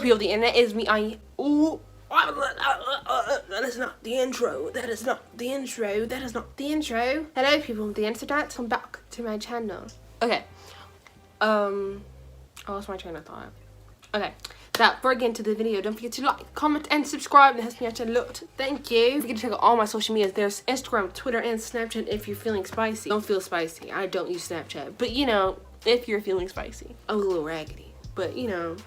people, the internet is me. Ooh. That is not the intro. That is not the intro. That is not the intro. Hello, people of the internet. Come back to my channel. Okay. I lost my train of thought. Okay. Now, before I get into the video, don't forget to like, comment, and subscribe. That helps me out a lot. Thank you. Don't forget to check out all my social medias. There's Instagram, Twitter, and Snapchat if you're feeling spicy. Don't feel spicy. I don't use Snapchat. But, you know, if you're feeling spicy. I'm a little raggedy. But, you know,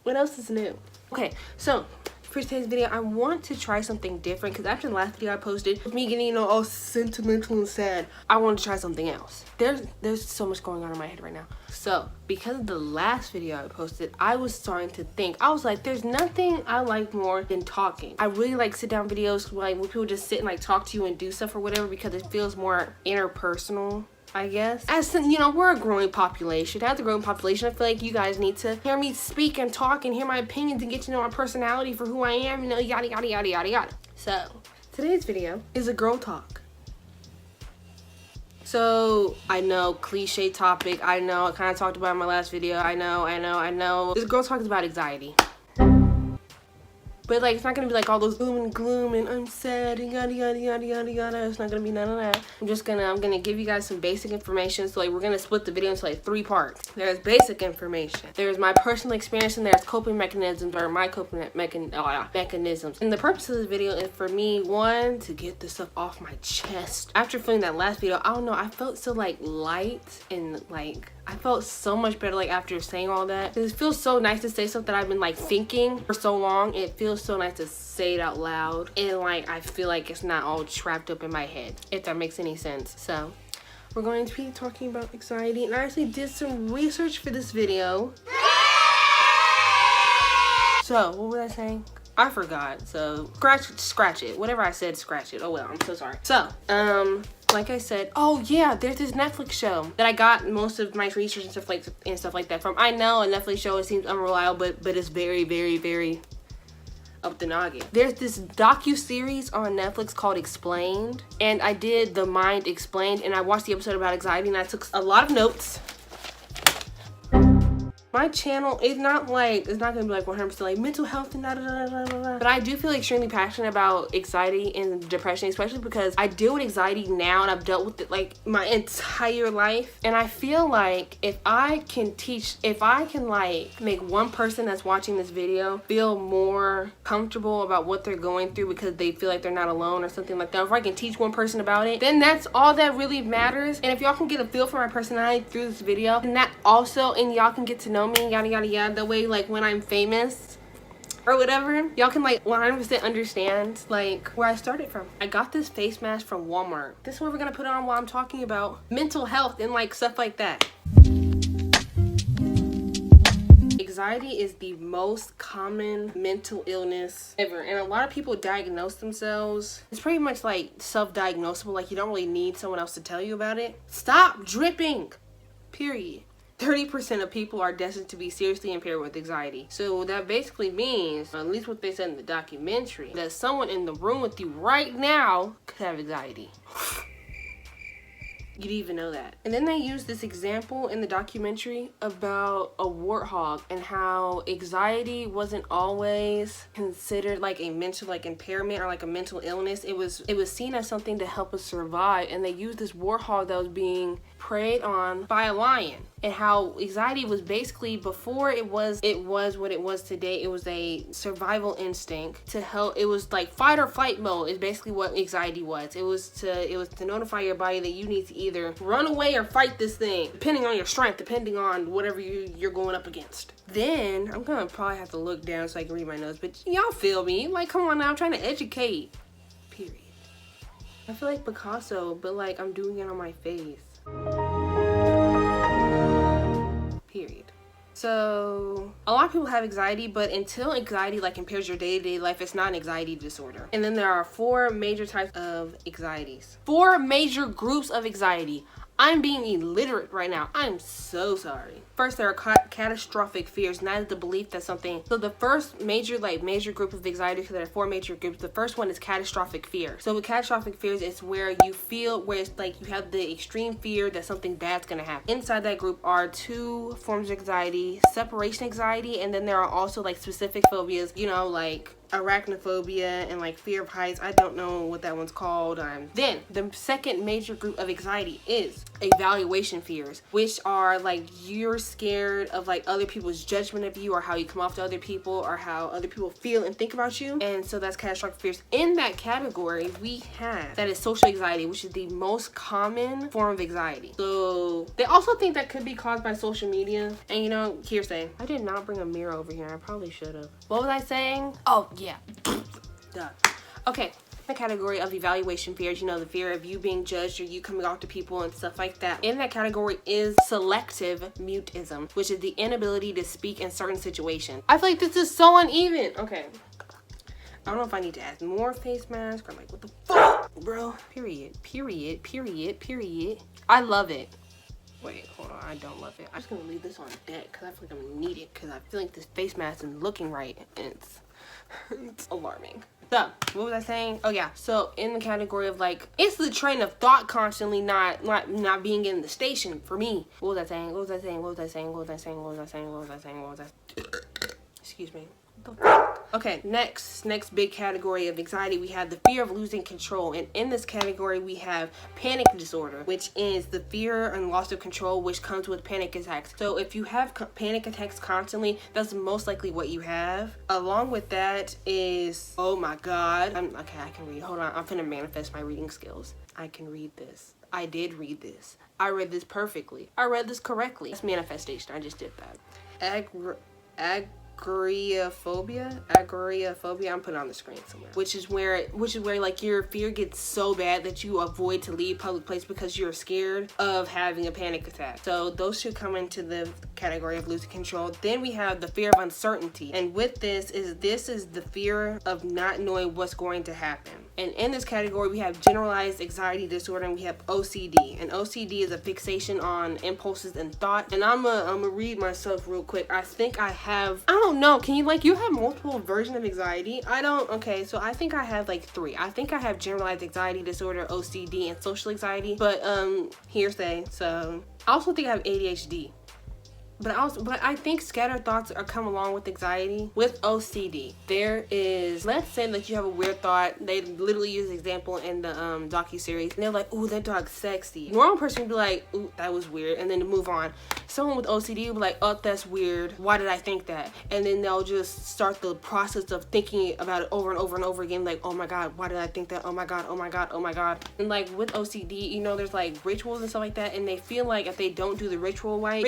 what else is new? Okay, so for today's video, I want to try something different because after the last video I posted, with me getting, you know, all sentimental and sad, I wanted to try something else. There's so much going on in my head right now. So, because of the last video I posted, I was starting to think, I was like, there's nothing I like more than talking. I really like sit down videos like where people just sit and like talk to you and do stuff or whatever because it feels more interpersonal, I guess. As you know, we're a growing population. As a growing population, I feel like you guys need to hear me speak and talk and hear my opinions and get to know my personality for who I am, you know, yada yada yada yada yada. So, today's video is a girl talk. So, I know, cliche topic, I know, I kind of talked about it in my last video, I know. This girl talk is about anxiety. But like, it's not gonna be like all those doom and gloom and I'm sad and yada yada yada yada yada. It's not gonna be none of that. I'm gonna give you guys some basic information. So like, we're gonna split the video into like 3 parts. There's basic information. There's my personal experience, and there's coping mechanisms, or my coping mechanisms. And the purpose of this video is for me, one, to get this stuff off my chest. After filming that last video, I don't know, I felt so like light and like, I felt so much better like after saying all that. It feels so nice to say stuff that I've been like thinking for so long. It feels so nice to say it out loud. And like, I feel like it's not all trapped up in my head, if that makes any sense. So, we're going to be talking about anxiety. And I actually did some research for this video. So, what was I saying? I forgot. So, scratch it. Whatever I said, scratch it. Oh well, I'm so sorry. So, like I said, oh yeah, there's this Netflix show that I got most of my research and stuff like that from. I know a Netflix show, it seems unreliable, but it's very, very, very up the noggin. There's this docu-series on Netflix called Explained, and I did The Mind Explained, and I watched the episode about anxiety, and I took a lot of notes. My channel is not like, it's not gonna be like 100% like mental health and da da da da da. But I do feel extremely passionate about anxiety and depression, especially because I deal with anxiety now and I've dealt with it like my entire life. And I feel like if I can like make one person that's watching this video feel more comfortable about what they're going through because they feel like they're not alone or something like that, if I can teach one person about it, then that's all that really matters. And if y'all can get a feel for my personality through this video, and that also, and y'all can get to know me, yada yada yada, that way like when I'm famous or whatever, y'all can like 100% understand like where I started from. I got this face mask from Walmart. This is what we're gonna put on while I'm talking about mental health and like stuff like that. Anxiety is the most common mental illness ever, and a lot of people diagnose themselves. It's pretty much like self-diagnosable, like you don't really need someone else to tell you about it. Stop dripping, period. 30% of people are destined to be seriously impaired with anxiety. So that basically means, at least what they said in the documentary, that someone in the room with you right now could have anxiety. You didn't even know that. And then they used this example in the documentary about a warthog and how anxiety wasn't always considered like a mental like impairment or like a mental illness. It was seen as something to help us survive. And they used this warthog that was being preyed on by a lion, and how anxiety was basically, before it was what it was today, it was a survival instinct to help. It was like fight or flight mode is basically what anxiety was. It was to notify your body that you need to either run away or fight this thing, depending on your strength, depending on whatever you're going up against. Then I'm gonna probably have to look down so I can read my notes, but y'all feel me? Like, come on now, I'm trying to educate, period. I feel like Picasso, but like I'm doing it on my face, period. So a lot of people have anxiety, but until anxiety like impairs your day-to-day life, it's not an anxiety disorder. And then there are 4 major types of anxieties, 4 major groups of anxiety. I'm being illiterate right now, I'm so sorry. First, there are catastrophic fears, and that is the belief that something. So the first major group of anxiety, because there are 4 major groups. The first one is catastrophic fear. So with catastrophic fears, it's where you feel, where it's like you have the extreme fear that something bad's gonna happen. Inside that group are 2 forms of anxiety: separation anxiety, and then there are also like specific phobias, you know, like arachnophobia and like fear of heights. I don't know what that one's called. Then the second major group of anxiety is evaluation fears, which are like you're scared of like other people's judgment of you, or how you come off to other people, or how other people feel and think about you. And so that's catastrophic fears. In that category, we have that is social anxiety, which is the most common form of anxiety. So they also think that could be caused by social media. And you know, hearsay. I did not bring a mirror over here. I probably should have. What was I saying? Oh yeah. Duh. Okay. The category of evaluation fears, you know, the fear of you being judged or you coming off to people and stuff like that. In that category is selective mutism, which is the inability to speak in certain situations. I feel like this is so uneven. Okay. I don't know if I need to add more face masks or like what the fuck, bro. Period. I love it. Wait, hold on. I don't love it. I'm just gonna leave this on deck because I feel like I'm gonna need it, because I feel like this face mask isn't looking right and it's alarming. So, what was I saying? Oh yeah, so in the category of like, it's the train of thought constantly not being in the station for me. What was I saying? Excuse me. Okay, next big category of anxiety, we have the fear of losing control. And in this category, we have panic disorder, which is the fear and loss of control which comes with panic attacks. So if you have panic attacks constantly, that's most likely what you have. Along with that is, oh my god, okay, I can read. Hold on, I'm gonna manifest my reading skills. I can read this. I did read this. I read this perfectly. I read this correctly. That's manifestation. I just did that. Agoraphobia, I'm putting it on the screen somewhere, which is where like your fear gets so bad that you avoid to leave public place because you're scared of having a panic attack. So those should come into the category of losing control. Then we have the fear of uncertainty, and with this is the fear of not knowing what's going to happen. And in this category, we have generalized anxiety disorder, and we have OCD. And OCD is a fixation on impulses and thought. And I'm gonna read myself real quick. I think I have, I don't know, can you, like, you have multiple versions of anxiety? I don't, okay, so I think I have like 3. I think I have generalized anxiety disorder, OCD, and social anxiety. But hearsay. So I also think I have ADHD. But I think scattered thoughts are come along with anxiety. With OCD, there is, let's say that you have a weird thought. They literally use an example in the docu-series, and they're like, ooh, that dog's sexy. Normal person would be like, ooh, that was weird, and then to move on. Someone with OCD would be like, oh, that's weird. Why did I think that? And then they'll just start the process of thinking about it over and over and over again, like, oh my god, why did I think that? Oh my god, oh my god, oh my god. And like with OCD, you know, there's like rituals and stuff like that, and they feel like if they don't do the ritual right,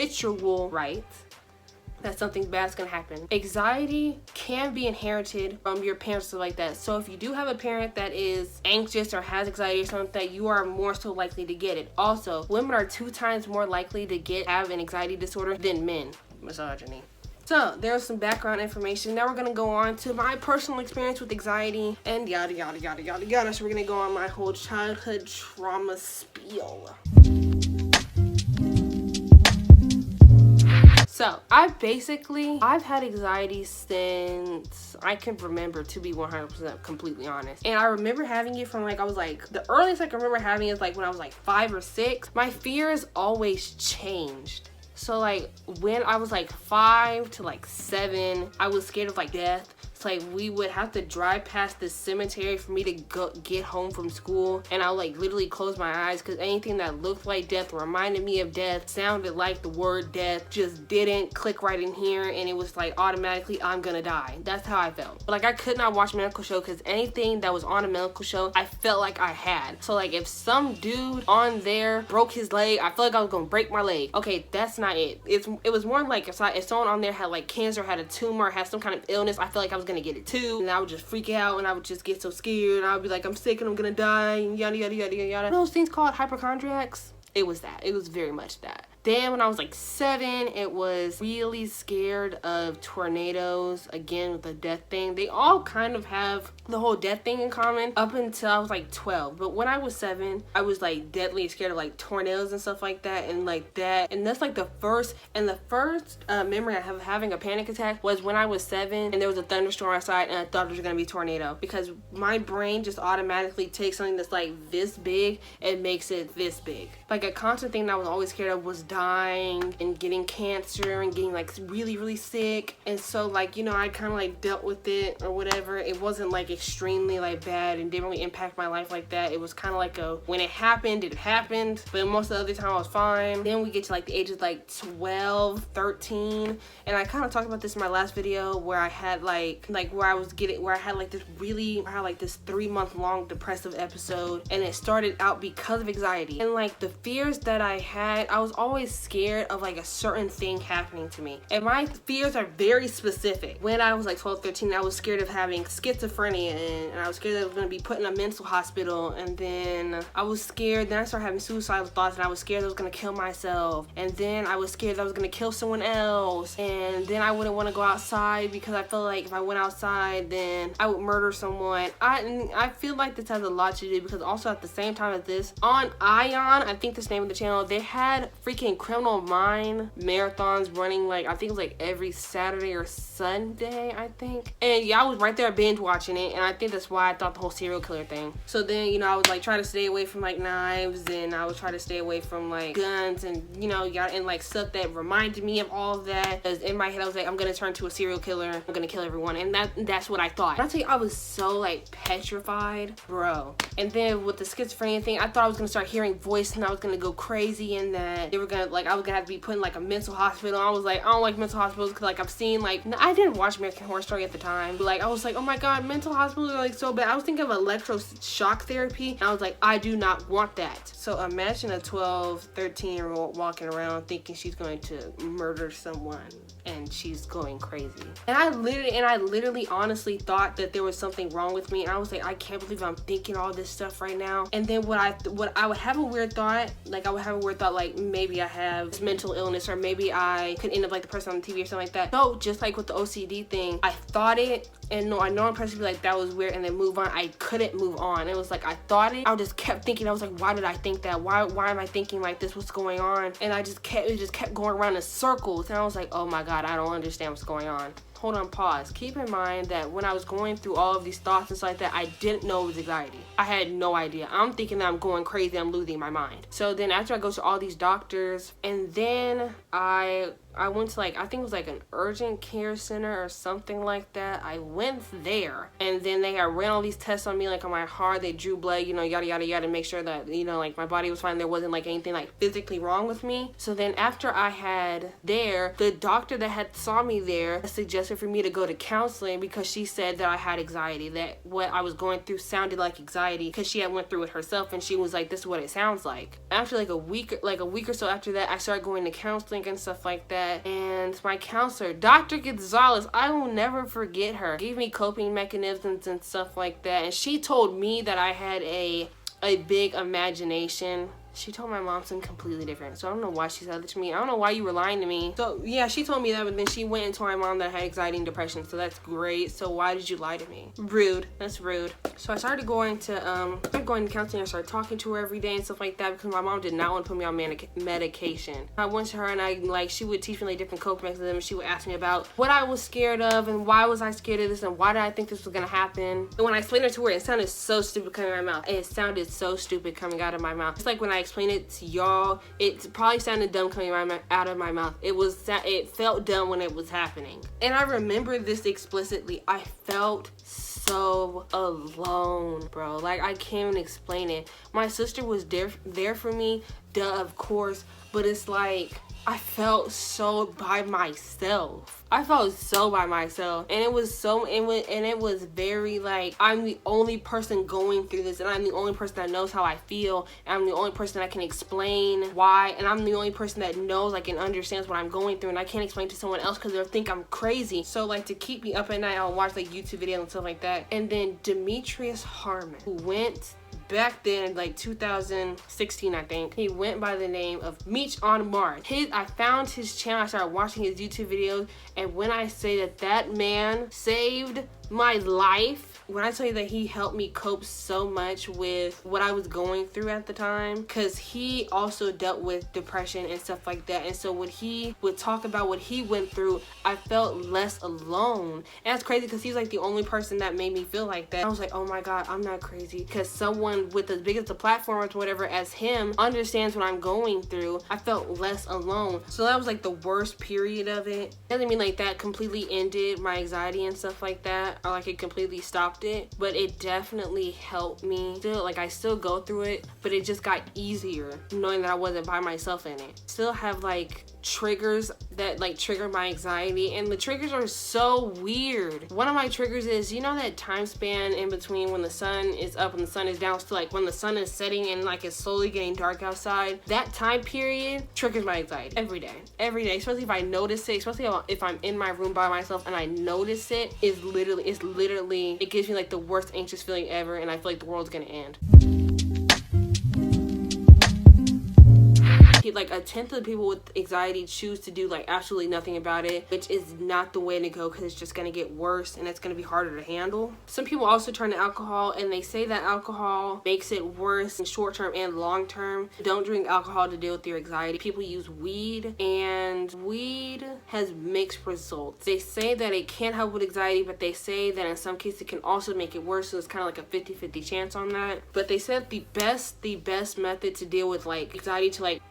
that something bad's gonna happen. Anxiety can be inherited from your parents, stuff like that. So if you do have a parent that is anxious or has anxiety or something like that, you are more so likely to get it. Also, women are 2 times more likely to have an anxiety disorder than men. Misogyny. So there's some background information. Now we're gonna go on to my personal experience with anxiety and yada yada yada yada yada. So we're gonna go on my whole childhood trauma spiel. So I've had anxiety since I can remember, to be 100% completely honest. And I remember having it from like, I was like, the earliest I can remember having it is like when I was like 5 or 6. My fears always changed. So like when I was like 5 to like 7, I was scared of like death. It's like we would have to drive past this cemetery for me to get home from school, and I would like literally close my eyes because anything that looked like death, reminded me of death, sounded like the word death, just didn't click right in here, and it was like automatically I'm gonna die. That's how I felt. But like I could not watch a medical show because anything that was on a medical show I felt like I had. So like if some dude on there broke his leg, I felt like I was gonna break my leg. Okay, that's not it. It was more like if someone on there had like cancer, had a tumor, had some kind of illness, I felt like I was gonna get it too, and I would just freak out, and I would just get so scared, and I would be like, I'm sick and I'm gonna die, and yada yada yada yada yada. Those things called hypochondriacs. It was that. It was very much that. Then when I was like 7, it was really scared of tornadoes, again with the death thing. They all kind of have the whole death thing in common up until I was like 12. But when I was 7, I was like deadly scared of like tornadoes and stuff like that, and like that. And that's like the first memory I have of having a panic attack was when I was 7 and there was a thunderstorm outside and I thought it was gonna be a tornado, because my brain just automatically takes something that's like this big and makes it this big. Like a constant thing that I was always scared of was dying and getting cancer and getting like really sick. And so like, you know, I kind of like dealt with it or whatever. It wasn't like extremely like bad and didn't really impact my life like that. It was kind of like when it happened, it happened, but most of the other time I was fine. Then we get to like the ages like 12, 13, and I kind of talked about this in my last video where I had like where I had like this 3-month long depressive episode, and it started out because of anxiety. And like the fears that I had, I was always scared of like a certain thing happening to me, and my fears are very specific. When I was like 12, 13, I was scared of having schizophrenia, and I was scared that I was going to be put in a mental hospital, and then I was scared, then I started having suicidal thoughts, and I was scared I was going to kill myself, and then I was scared that I was going to kill someone else, and then I wouldn't want to go outside because I felt like if I went outside then I would murder someone. I feel like this has a lot to do because also at the same time as this, on Ion, I think that's the name of the channel, they had freaking Criminal Mind marathons running, like I think it was like every Saturday or Sunday, I think. And yeah, I was right there binge watching it, and I think that's why I thought the whole serial killer thing. So then, you know, I was like trying to stay away from like knives, and I was trying to stay away from like guns, and you know, and like stuff that reminded me of all of that. Because in my head I was like, I'm gonna turn to a serial killer, I'm gonna kill everyone, and that's what I thought. But I tell you, I was so like petrified, bro. And then with the schizophrenia thing, I thought I was gonna start hearing voices and I was gonna go crazy, and that they were gonna like I was gonna have to be put in like a mental hospital. I was like, I don't like mental hospitals because like I've seen like, I didn't watch American Horror Story at the time, but like I was like, oh my god, mental hospitals are like so bad. I was thinking of electroshock therapy, and I was like, I do not want that. So imagine a 12, 13-year-old walking around thinking she's going to murder someone and she's going crazy. And I literally honestly thought that there was something wrong with me, and I was like, I can't believe I'm thinking all this stuff right now. And then what I would have a weird thought, like maybe I have this mental illness, or maybe I could end up like the person on the TV or something like that. So just like with the OCD thing, I thought it, and no, I know I'm supposed to be like, that was weird, and then move on. I couldn't move on. It was like I thought it, I just kept thinking. I was like, why did I think that? Why am I thinking like this? What's going on? And it just kept going around in circles, and I was like, oh my god, I don't understand what's going on. Hold on, pause. Keep in mind that when I was going through all of these thoughts and stuff like that, I didn't know it was anxiety. I had no idea. I'm thinking that I'm going crazy, I'm losing my mind. So then after I go to all these doctors, and then I went to like, I think it was like an urgent care center or something like that. I went there, and then they had ran all these tests on me, like on my heart. They drew blood, you know, yada yada yada, to make sure that, you know, like my body was fine. There wasn't like anything like physically wrong with me. So then after I had there, the doctor that had saw me there suggested for me to go to counseling because she said that I had anxiety, that what I was going through sounded like anxiety, because she had went through it herself, and she was like, this is what it sounds like. After like a week or so after that, I started going to counseling and stuff like that. And my counselor, Dr. Gonzalez, I will never forget her, gave me coping mechanisms and stuff like that. And she told me that I had a big imagination. She told my mom something completely different, so I don't know why she said that to me. I don't know why you were lying to me. So yeah, she told me that, but then she went and told my mom that I had anxiety and depression, so that's great. So why did you lie to me? Rude. That's rude. So I started going to counseling. I started talking to her every day and stuff like that because my mom did not want to put me on medication. I went to her, and she would teach me like different coping mechanisms. She would ask me about what I was scared of and why was I scared of this and why did I think this was gonna happen. And when I explained it to her, it sounded so stupid coming out of my mouth. It sounded so stupid coming out of my mouth. It's like when I explain it to y'all, it probably sounded dumb coming out of my mouth. It felt dumb when it was happening. And I remember this explicitly. I felt so alone, bro. Like, I can't even explain it. My sister was there for me, duh, of course, but it's like I felt so by myself. And it was very like, I'm the only person going through this, and I'm the only person that knows how I feel, and I'm the only person that can explain why, and I'm the only person that knows, like, and understands what I'm going through, and I can't explain to someone else because they'll think I'm crazy. So like, to keep me up at night, I'll watch like YouTube videos and stuff like that. And then Demetrius Harmon, who went back then, like 2016, I think. He went by the name of Meech on Mars. I found his channel, I started watching his YouTube videos, and when I say that man saved my life, when I tell you that he helped me cope so much with what I was going through at the time, because he also dealt with depression and stuff like that, and so when he would talk about what he went through, I felt less alone. And that's crazy because he's like the only person that made me feel like that. I was like, oh my god, I'm not crazy, because someone with as big as the platform or whatever as him understands what I'm going through. I felt less alone. So that was like the worst period of it. Doesn't mean like that completely ended my anxiety and stuff like that, or like it completely stopped it, but it definitely helped me. Still, like, I still go through it, but it just got easier knowing that I wasn't by myself in it. Still have like triggers that like trigger my anxiety, and the triggers are so weird. One of my triggers is, you know, that time span in between when the sun is up and the sun is down, to like when the sun is setting and like it's slowly getting dark outside. That time period triggers my anxiety every day, especially if I notice it, especially if I'm in my room by myself and I notice it. It's literally it gives me like the worst anxious feeling ever, and I feel like the world's gonna end. Like a tenth of the people with anxiety choose to do like absolutely nothing about it, which is not the way to go, because it's just going to get worse and it's going to be harder to handle. Some people also turn to alcohol, and they say that alcohol makes it worse in short term and long term. Don't drink alcohol to deal with your anxiety. People use weed, and weed has mixed results. They say that it can help with anxiety, but they say that in some cases it can also make it worse, so it's kind of like a 50-50 chance on that. But they said the best method to deal with like anxiety, to like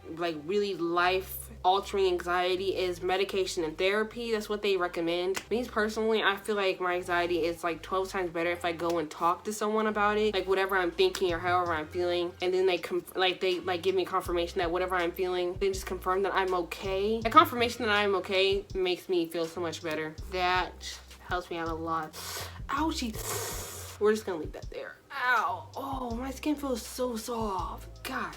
really life altering anxiety, is medication and therapy. That's what they recommend. Me personally, I feel like my anxiety is like 12 times better if I go and talk to someone about it, like whatever I'm thinking or however I'm feeling, and then they give me confirmation that whatever I'm feeling, they just confirm that I'm okay. The confirmation that I'm okay makes me feel so much better. That helps me out a lot. Ouchie. We're just gonna leave that there. Ow. Oh, my skin feels so soft. God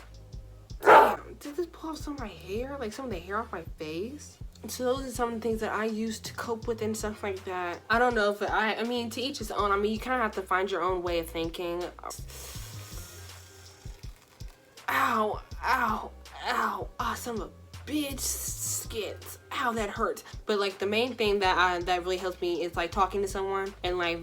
damn, did this pull off some of my hair? Like some of the hair off my face? So those are some of the things that I use to cope with and stuff like that. I don't know if I mean, to each his own. I mean, you kind of have to find your own way of thinking. Ow, ow, ow. Ah, son of a bitch, skits. Ow, that hurts. But like the main thing that really helps me is like talking to someone and like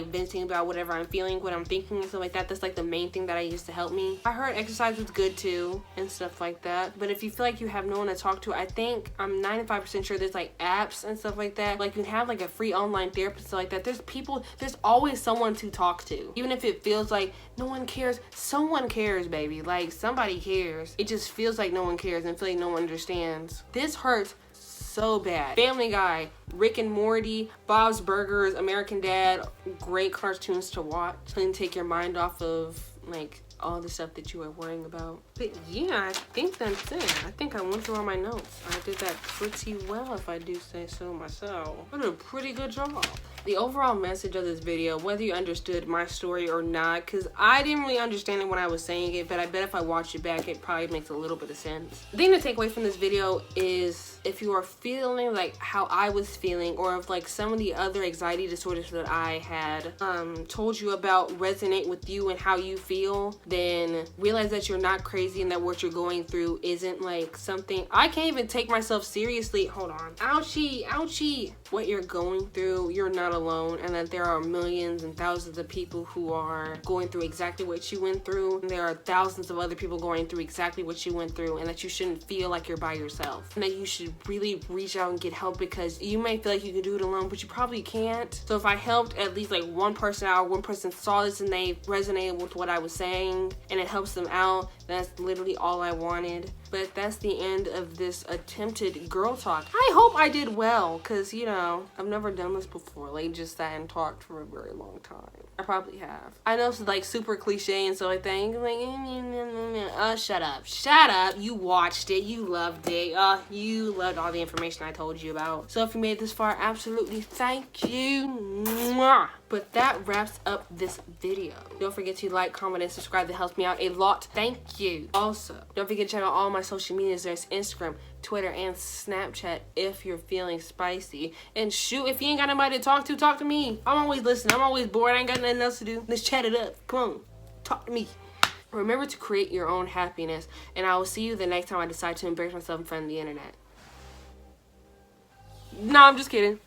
venting about whatever I'm feeling, what I'm thinking, and stuff like that. That's like the main thing that I use to help me. I heard exercise was good too and stuff like that. But if you feel like you have no one to talk to, I think I'm 95% sure there's like apps and stuff like that. Like you can have like a free online therapist, stuff like that. There's always someone to talk to. Even if it feels like no one cares, someone cares, baby. Like somebody cares. It just feels like no one cares and feel like no one understands. This hurts so bad. Family Guy, Rick and Morty, Bob's Burgers, American Dad, great cartoons to watch and take your mind off of like all the stuff that you are worrying about. But yeah, I think that's it. I think I went through all my notes. I did that pretty well, if I do say so myself. I did a pretty good job. The overall message of this video, whether you understood my story or not, because I didn't really understand it when I was saying it, but I bet if I watch it back, it probably makes a little bit of sense. The thing to take away from this video is if you are feeling like how I was feeling, or if like some of the other anxiety disorders that I had told you about resonate with you and how you feel, then realize that you're not crazy and that what you're going through isn't like something. I can't even take myself seriously. Hold on. Ouchie, ouchie. What you're going through, you're not alone, and that there are millions and thousands of people who are going through exactly what you went through, and there are thousands of other people going through exactly what you went through, and that you shouldn't feel like you're by yourself, and that you should really reach out and get help, because you may feel like you can do it alone, but you probably can't. So if I helped at least like one person out, one person saw this and they resonated with what I was saying and it helps them out, that's literally all I wanted. But that's the end of this attempted girl talk. I hope I did well, because, you know, I've never done this before. Like, just sat and talked for a very long time. I probably have. I know it's, like, super cliche and so I think, like, shut up. Shut up. You watched it. You loved it. You loved all the information I told you about. So if you made it this far, absolutely thank you. Mwah. But that wraps up this video. Don't forget to like, comment, and subscribe. That helps me out a lot. Thank you. Also, don't forget to check out all my social medias. There's Instagram, Twitter, and Snapchat if you're feeling spicy. And shoot, if you ain't got nobody to talk to me. I'm always listening. I'm always bored. I ain't got nothing else to do. Let's chat it up. Come on. Talk to me. Remember to create your own happiness, and I will see you the next time I decide to embarrass myself in front of the internet. No, I'm just kidding.